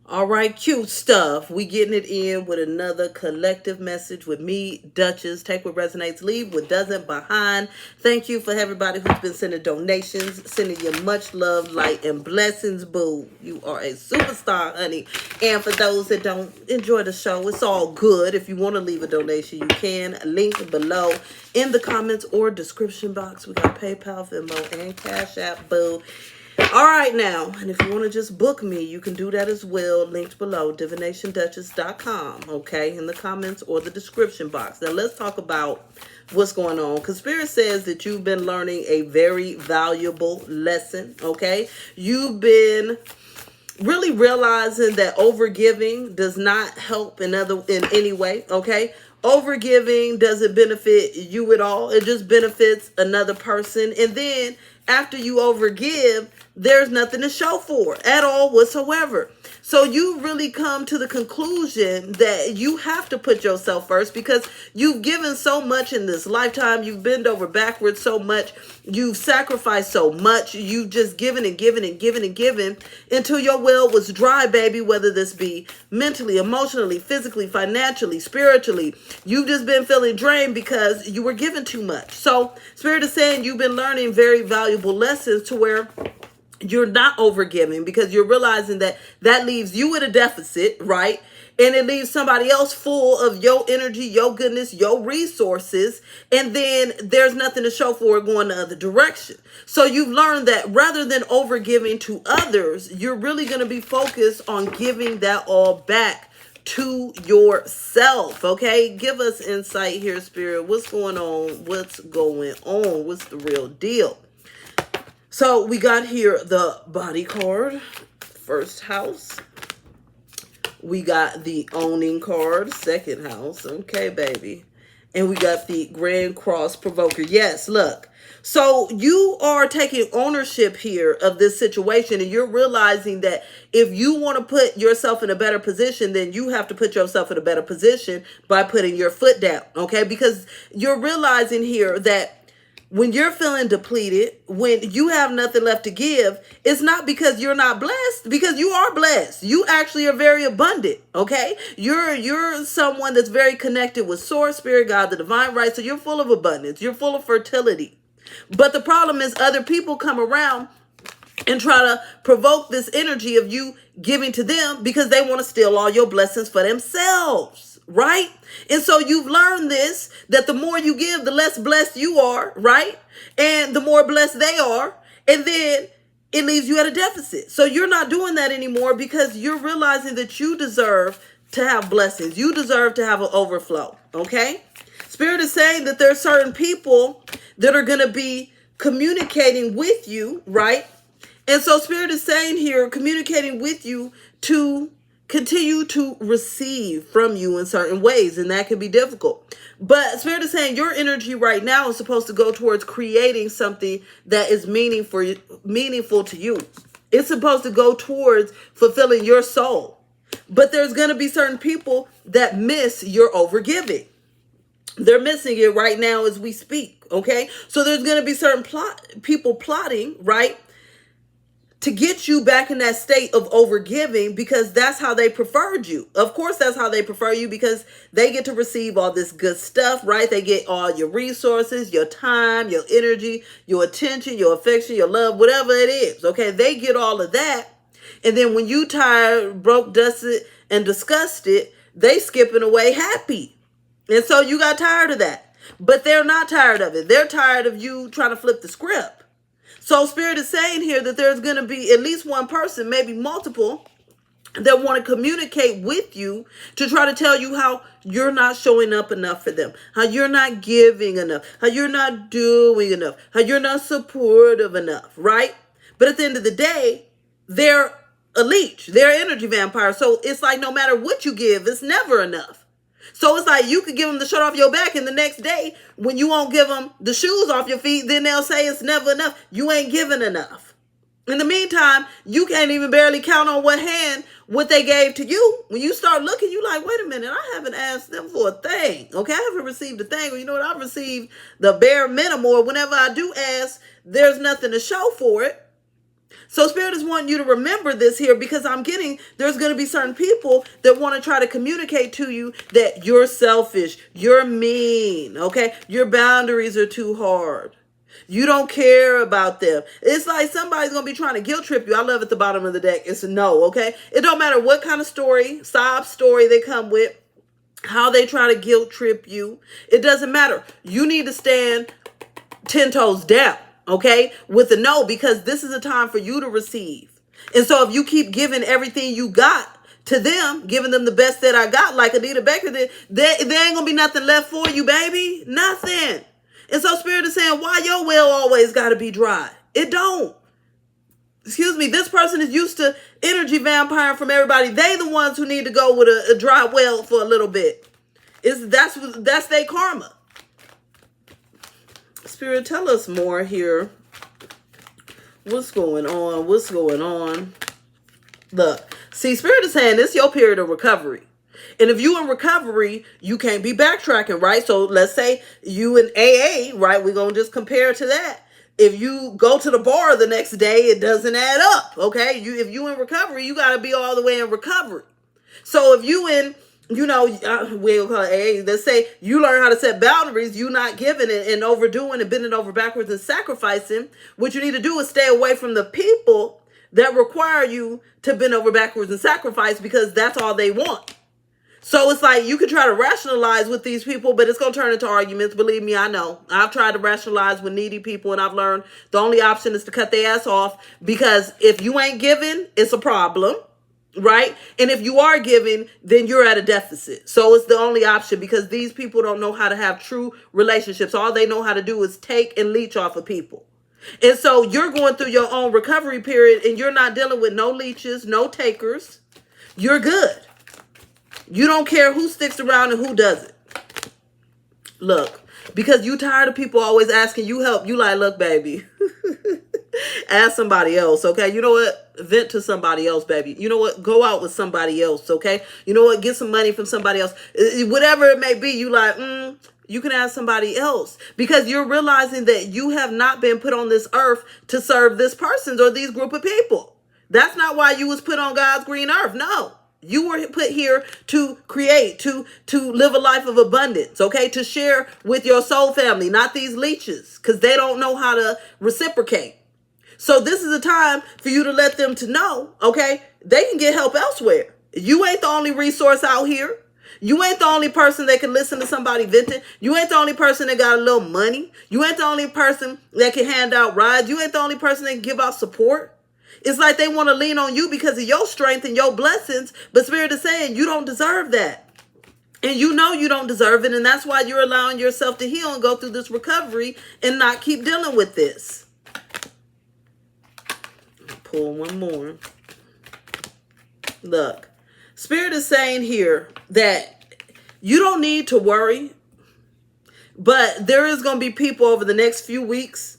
All right, cute stuff. We getting it in with another collective message with me, Duchess. Take what resonates, leave what doesn't behind. Thank you for everybody who's been sending donations, sending you much love, light, and blessings, boo. You are a superstar, honey. And for those that don't enjoy the show, it's all good. If you want to leave a donation, you can. Link below in the comments or description box. We got PayPal, Venmo, and Cash App, boo. All right now, and if you want to just book me, you can do that as well, linked below, divinationduchess.com, okay, in the comments or the description box. Now let's talk about what's going on, because Spirit says that you've been learning a very valuable lesson, okay? You've been really realizing that overgiving does not help in any way, okay? Overgiving doesn't benefit you at all. It just benefits another person. And then after you overgive, there's nothing to show for at all whatsoever. So you really come to the conclusion that you have to put yourself first, because you've given so much in this lifetime. You've bent over backwards so much. You've sacrificed so much. You've just given and given and given and given until your well was dry, baby, whether this be mentally, emotionally, physically, financially, spiritually. You've just been feeling drained because you were given too much. So Spirit is saying you've been learning very valuable lessons to where you're not overgiving, because you're realizing that that leaves you at a deficit, right? And it leaves somebody else full of your energy, your goodness, your resources. And then there's nothing to show for it going the other direction. So you've learned that rather than overgiving to others, you're really going to be focused on giving that all back to yourself. Okay, give us insight here, Spirit. What's going on? What's going on? What's the real deal? So we got here the body card, first house. We got the owning card, second house. Okay, baby. And we got the Grand Cross Provoker. Yes, look. So you are taking ownership here of this situation, and you're realizing that if you want to put yourself in a better position, then you have to put yourself in a better position by putting your foot down, okay? Because you're realizing here that when you're feeling depleted, when you have nothing left to give, it's not because you're not blessed, because you are blessed. You actually are very abundant, okay? You're someone that's very connected with Source, Spirit, God, the divine, right? So you're full of abundance. You're full of fertility. But the problem is other people come around and try to provoke this energy of you giving to them because they want to steal all your blessings for themselves, right? And so you've learned this, that the more you give, the less blessed you are, right? And the more blessed they are. And then it leaves you at a deficit. So you're not doing that anymore, because you're realizing that you deserve to have blessings. You deserve to have an overflow, okay? Spirit is saying that there are certain people that are going to be communicating with you, right? And so Spirit is saying here, communicating with you to continue to receive from you in certain ways. And that can be difficult. But Spirit is saying your energy right now is supposed to go towards creating something that is meaningful to you. It's supposed to go towards fulfilling your soul. But there's going to be certain people that miss your overgiving. They're missing it right now as we speak, okay? So there's going to be certain people plotting, right, to get you back in that state of overgiving, because that's how they preferred you. Of course, that's how they prefer you, because they get to receive all this good stuff, right? They get all your resources, your time, your energy, your attention, your affection, your love, whatever it is, okay? They get all of that. And then when you tired, broke, dusted, and disgusted, they skipping away happy. And so you got tired of that. But they're not tired of it. They're tired of you trying to flip the script. So Spirit is saying here that there's going to be at least one person, maybe multiple, that want to communicate with you to try to tell you how you're not showing up enough for them, how you're not giving enough, how you're not doing enough, how you're not supportive enough, right? But at the end of the day, they're a leech. They're an energy vampire. So it's like no matter what you give, it's never enough. So it's like you could give them the shirt off your back, and the next day when you won't give them the shoes off your feet, then they'll say it's never enough. You ain't giving enough. In the meantime, you can't even barely count on one hand what they gave to you. When you start looking, you like, wait a minute, I haven't asked them for a thing. Okay, I haven't received a thing. Or you know what? I've received the bare minimum. Or whenever I do ask, there's nothing to show for it. So Spirit is wanting you to remember this here, because there's going to be certain people that want to try to communicate to you that you're selfish, you're mean, okay? Your boundaries are too hard. You don't care about them. It's like somebody's going to be trying to guilt trip you. I love at the bottom of the deck. It's a no, okay? It don't matter what kind of story, sob story they come with, how they try to guilt trip you. It doesn't matter. You need to stand 10 toes down, okay, with a no, because this is a time for you to receive. And so if you keep giving everything you got to them, giving them the best that I got, like Anita Baker did, there ain't going to be nothing left for you, baby. Nothing. And so Spirit is saying, why your well always got to be dry? It don't. Excuse me, this person is used to energy vampiring from everybody. They the ones who need to go with a dry well for a little bit. That's their karma. Spirit, tell us more here. What's going on? What's going on? Look, see, Spirit is saying this is your period of recovery. And if you in recovery, you can't be backtracking, right? So let's say you in AA, right? We're going to just compare to that. If you go to the bar the next day, it doesn't add up, okay? If you in recovery, you got to be all the way in recovery. So if you in, we'll call it AA, let's say you learn how to set boundaries, you not giving it and overdoing and bending over backwards and sacrificing. What you need to do is stay away from the people that require you to bend over backwards and sacrifice, because that's all they want. So it's like you can try to rationalize with these people, but it's going to turn into arguments. Believe me, I know. I've tried to rationalize with needy people, and I've learned the only option is to cut their ass off, because if you ain't giving, it's a problem, right? And if you are giving, then you're at a deficit. So it's the only option, because these people don't know how to have true relationships. All they know how to do is take and leech off of people. And so you're going through your own recovery period, and you're not dealing with no leeches, no takers. You're good. You don't care who sticks around and who doesn't. Look, because you tired of people always asking you help. You like, look, baby, ask somebody else, okay? You know what? Vent to somebody else, baby. You know what? Go out with somebody else, okay? You know what? Get some money from somebody else. Whatever it may be, you like, you can ask somebody else, because you're realizing that you have not been put on this earth to serve this person or these group of people. That's not why you was put on God's green earth. No. You were put here to create, to live a life of abundance, okay? To share with your soul family, not these leeches, because they don't know how to reciprocate. So this is a time for you to let them to know, okay? They can get help elsewhere. You ain't the only resource out here. You ain't the only person that can listen to somebody venting. You ain't the only person that got a little money. You ain't the only person that can hand out rides. You ain't the only person that can give out support. It's like they want to lean on you because of your strength and your blessings. But Spirit is saying you don't deserve that. And you know you don't deserve it. And that's why you're allowing yourself to heal and go through this recovery and not keep dealing with this. I'll pull one more. Look, Spirit is saying here that you don't need to worry. But there is going to be people over the next few weeks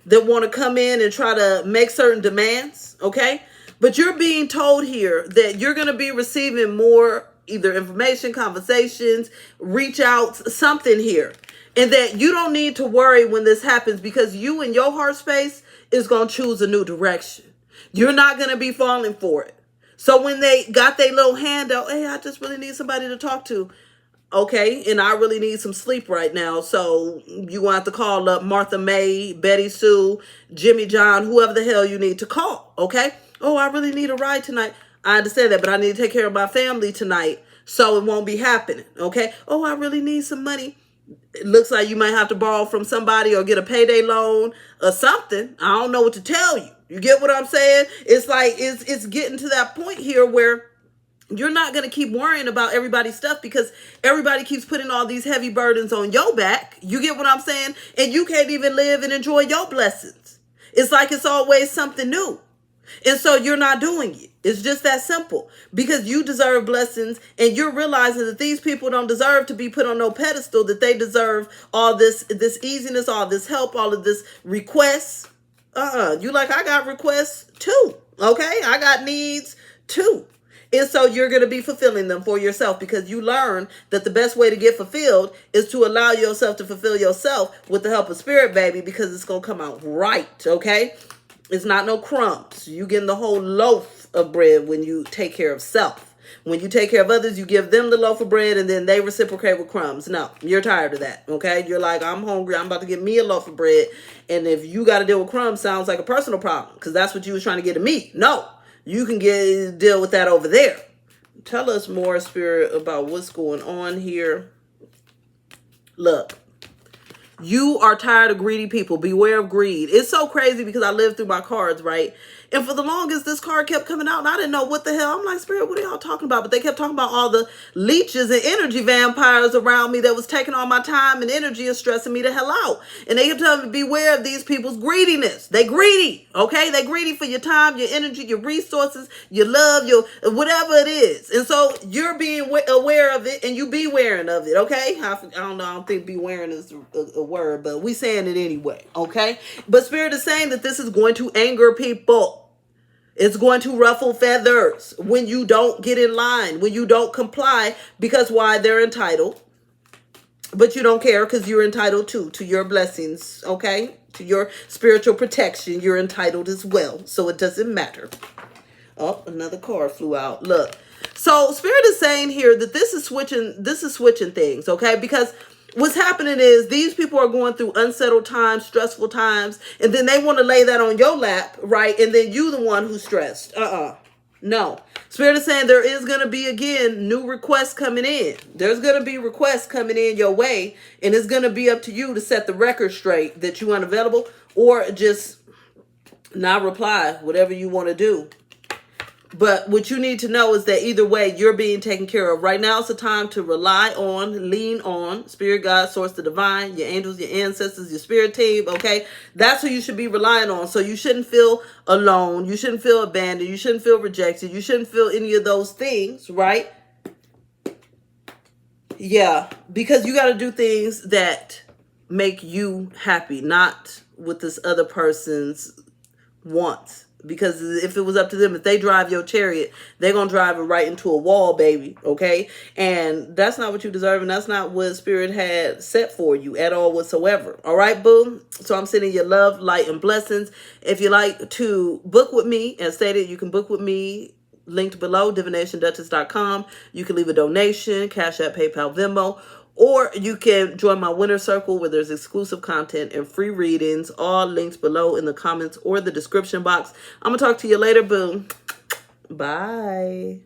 that want to come in and try to make certain demands, okay? But you're being told here that you're going to be receiving more either information, conversations, reach outs, something here. And that you don't need to worry when this happens, because you in your heart space is going to choose a new direction. You're not going to be falling for it. So when they got their little handout, hey, I just really need somebody to talk to. Okay, and I really need some sleep right now. So you want to have to call up Martha May, Betty Sue, Jimmy John, whoever the hell you need to call. Okay. Oh, I really need a ride tonight. I understand that, but I need to take care of my family tonight, so it won't be happening. Okay. Oh, I really need some money. It looks like you might have to borrow from somebody or get a payday loan or something. I don't know what to tell you. You get what I'm saying? It's like it's getting to that point here where you're not going to keep worrying about everybody's stuff, because everybody keeps putting all these heavy burdens on your back. You get what I'm saying? And you can't even live and enjoy your blessings. It's like it's always something new. And so you're not doing it. It's just that simple, because you deserve blessings, and you're realizing that these people don't deserve to be put on no pedestal, that they deserve all this easiness, all this help, all of this requests. You like, I got requests too. Okay. I got needs too. And so you're going to be fulfilling them for yourself, because you learn that the best way to get fulfilled is to allow yourself to fulfill yourself with the help of Spirit, baby, because it's going to come out right. Okay. It's not no crumbs. You getting the whole loaf of bread when you take care of self. When you take care of others, you give them the loaf of bread and then they reciprocate with crumbs. No, you're tired of that, okay? You're like, I'm hungry. I'm about to get me a loaf of bread. And if you got to deal with crumbs, sounds like a personal problem because that's what you was trying to get to me. No, you can deal with that over there. Tell us more, Spirit, about what's going on here. Look. You are tired of greedy people. Beware of greed. It's so crazy because I lived through my cards, right? And for the longest, this card kept coming out and I didn't know what the hell. I'm like, Spirit, what are y'all talking about? But they kept talking about all the leeches and energy vampires around me that was taking all my time and energy and stressing me the hell out. And they kept telling me, beware of these people's greediness. They greedy, okay? They greedy for your time, your energy, your resources, your love, your whatever it is. And so you're being aware of it and you be wearing of it, okay? I don't know. I don't think be wearing is a word, but we saying it anyway, okay? But Spirit is saying that this is going to anger people. It's going to ruffle feathers when you don't get in line, when you don't comply, because why? They're entitled. But you don't care because you're entitled to your blessings, okay? To your spiritual protection, you're entitled as well. So it doesn't matter. Oh, another card flew out. Look. So Spirit is saying here that this is switching things, okay? Because what's happening is these people are going through unsettled times, stressful times, and then they want to lay that on your lap, right? And then you the one who's stressed. No. Spirit is saying there is going to be, again, new requests coming in. There's going to be requests coming in your way, and it's going to be up to you to set the record straight that you're unavailable or just not reply, whatever you want to do. But what you need to know is that either way, you're being taken care of. Right now, it's a time to rely on, lean on Spirit, God, Source, the Divine, your angels, your ancestors, your spirit team, okay? That's who you should be relying on. So you shouldn't feel alone. You shouldn't feel abandoned. You shouldn't feel rejected. You shouldn't feel any of those things, right? Yeah, because you got to do things that make you happy, not with this other person's wants. Because if it was up to them, if they drive your chariot, they're going to drive it right into a wall, baby. Okay. And that's not what you deserve. And that's not what Spirit had set for you at all whatsoever. All right, boo. So I'm sending you love, light, and blessings. If you like to book with me, as stated, you can book with me. Linked below, DivinationDuchess.com. You can leave a donation, Cashapp, PayPal, Venmo. Or you can join my winner circle where there's exclusive content and free readings, all links below in the comments or the description box. I'm going to talk to you later, boo. Bye.